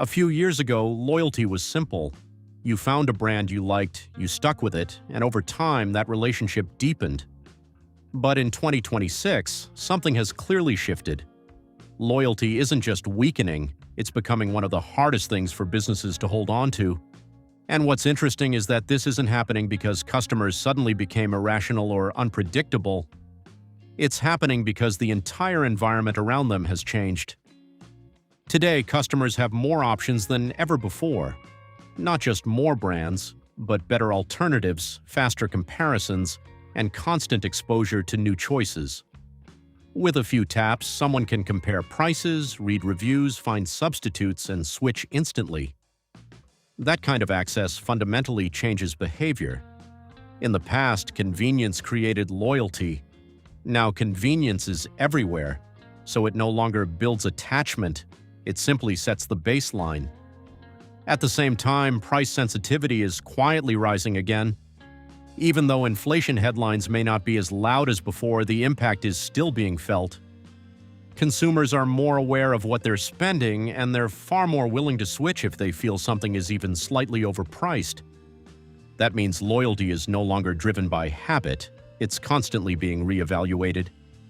A few years ago, loyalty was simple. You found a brand you liked, you stuck with it, and over time, that relationship deepened. But in 2026, something has clearly shifted. Loyalty isn't just weakening, it's becoming one of the hardest things for businesses to hold on to. And what's interesting is that this isn't happening because customers suddenly became irrational or unpredictable. It's happening because the entire environment around them has changed. Today, customers have more options than ever before. Not just more brands, but better alternatives, faster comparisons, and constant exposure to new choices. With a few taps, someone can compare prices, read reviews, find substitutes, and switch instantly. That kind of access fundamentally changes behavior. In the past, convenience created loyalty. Now convenience is everywhere, so it no longer builds attachment, it simply sets the baseline. At the same time, price sensitivity is quietly rising again. Even though inflation headlines may not be as loud as before, the impact is still being felt. Consumers are more aware of what they're spending, and they're far more willing to switch if they feel something is even slightly overpriced. That means loyalty is no longer driven by habit, it's constantly being reevaluated.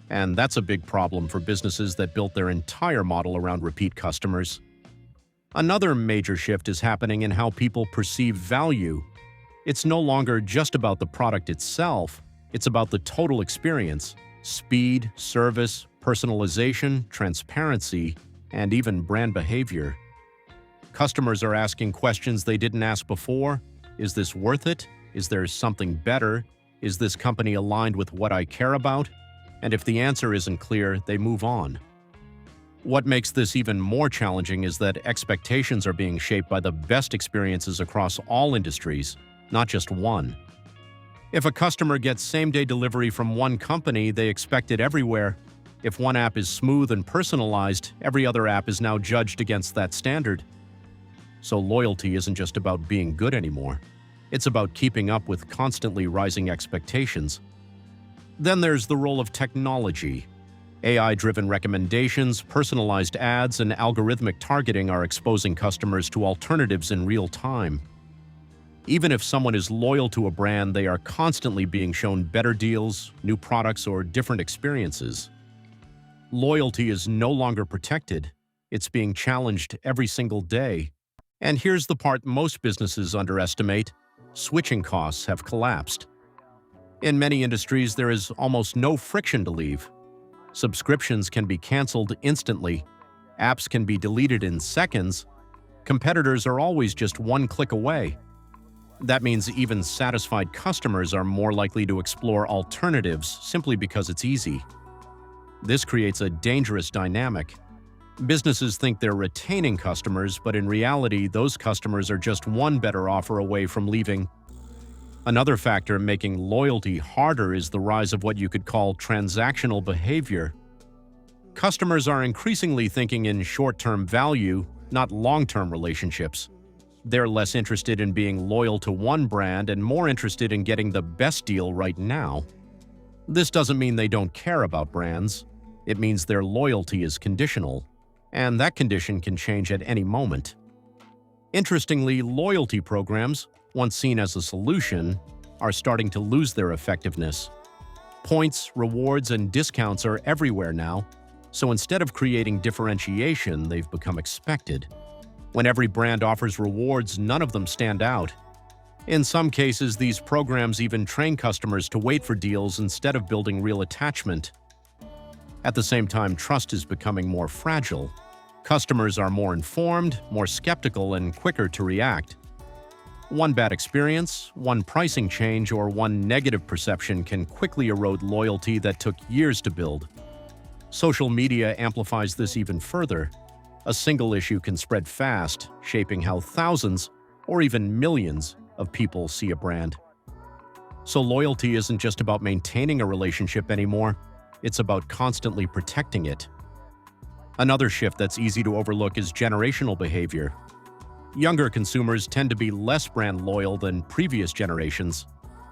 And that's a big problem for businesses that built their entire model around repeat customers. Another major shift is happening in how people perceive value. It's no longer just about the product itself, it's about the total experience: speed, service, personalization, transparency, and even brand behavior. Customers are asking questions they didn't ask before. Is this worth it? Is there something better? Is this company aligned with what I care about? And if the answer isn't clear, they move on. What makes this even more challenging is that expectations are being shaped by the best experiences across all industries, not just one. If a customer gets same-day delivery from one company, they expect it everywhere. If one app is smooth and personalized, every other app is now judged against that standard. So loyalty isn't just about being good anymore. It's about keeping up with constantly rising expectations. Then there's the role of technology. AI-driven recommendations, personalized ads, and algorithmic targeting are exposing customers to alternatives in real time. Even if someone is loyal to a brand, they are constantly being shown better deals, new products, or different experiences. Loyalty is no longer protected. It's being challenged every single day. And here's the part most businesses underestimate: switching costs have collapsed. In many industries, there is almost no friction to leave. Subscriptions can be canceled instantly. Apps can be deleted in seconds. Competitors are always just one click away. That means even satisfied customers are more likely to explore alternatives simply because it's easy. This creates a dangerous dynamic. Businesses think they're retaining customers, but in reality, those customers are just one better offer away from leaving. Another factor making loyalty harder is the rise of what you could call transactional behavior. Customers are increasingly thinking in short-term value, not long-term relationships. They're less interested in being loyal to one brand and more interested in getting the best deal right now. This doesn't mean they don't care about brands. It means their loyalty is conditional, and that condition can change at any moment. Interestingly, loyalty programs, once seen as a solution, are starting to lose their effectiveness. Points, rewards, and discounts are everywhere now, so instead of creating differentiation, they've become expected. When every brand offers rewards, none of them stand out. In some cases, these programs even train customers to wait for deals instead of building real attachment. At the same time, trust is becoming more fragile. Customers are more informed, more skeptical, and quicker to react. One bad experience, one pricing change, or one negative perception can quickly erode loyalty that took years to build. Social media amplifies this even further. A single issue can spread fast, shaping how thousands, or even millions, of people see a brand. So loyalty isn't just about maintaining a relationship anymore, it's about constantly protecting it. Another shift that's easy to overlook is generational behavior. Younger consumers tend to be less brand loyal than previous generations.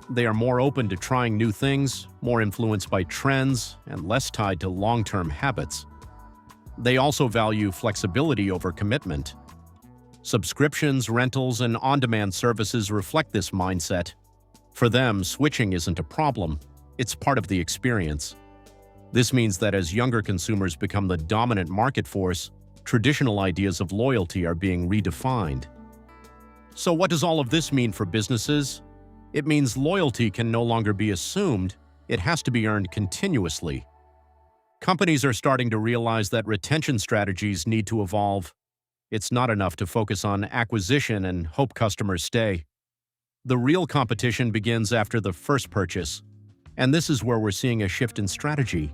They are more open to trying new things, more influenced by trends, and less tied to long-term habits. They also value flexibility over commitment. Subscriptions, rentals, and on-demand services reflect this mindset. For them, switching isn't a problem, it's part of the experience. This means that as younger consumers become the dominant market force, traditional ideas of loyalty are being redefined. So what does all of this mean for businesses? It means loyalty can no longer be assumed, it has to be earned continuously. Companies are starting to realize that retention strategies need to evolve. It's not enough to focus on acquisition and hope customers stay. The real competition begins after the first purchase, and this is where we're seeing a shift in strategy.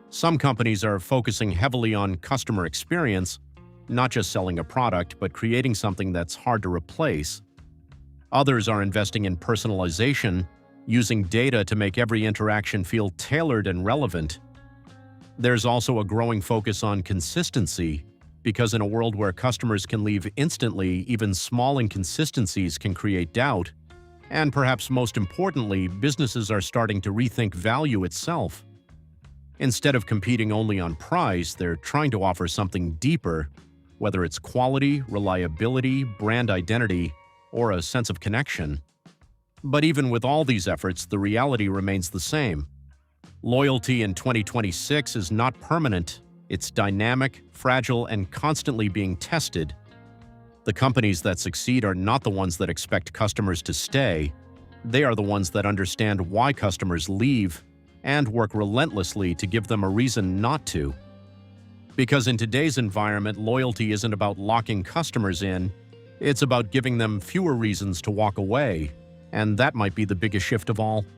Some companies are focusing heavily on customer experience, not just selling a product, but creating something that's hard to replace. Others are investing in personalization, using data to make every interaction feel tailored and relevant. There's also a growing focus on consistency, because in a world where customers can leave instantly, even small inconsistencies can create doubt. And perhaps most importantly, businesses are starting to rethink value itself. Instead of competing only on price, they're trying to offer something deeper, whether it's quality, reliability, brand identity, or a sense of connection. But even with all these efforts, the reality remains the same. Loyalty in 2026 is not permanent. It's dynamic, fragile, and constantly being tested. The companies that succeed are not the ones that expect customers to stay. They are the ones that understand why customers leave and work relentlessly to give them a reason not to. Because in today's environment, loyalty isn't about locking customers in, it's about giving them fewer reasons to walk away, and that might be the biggest shift of all.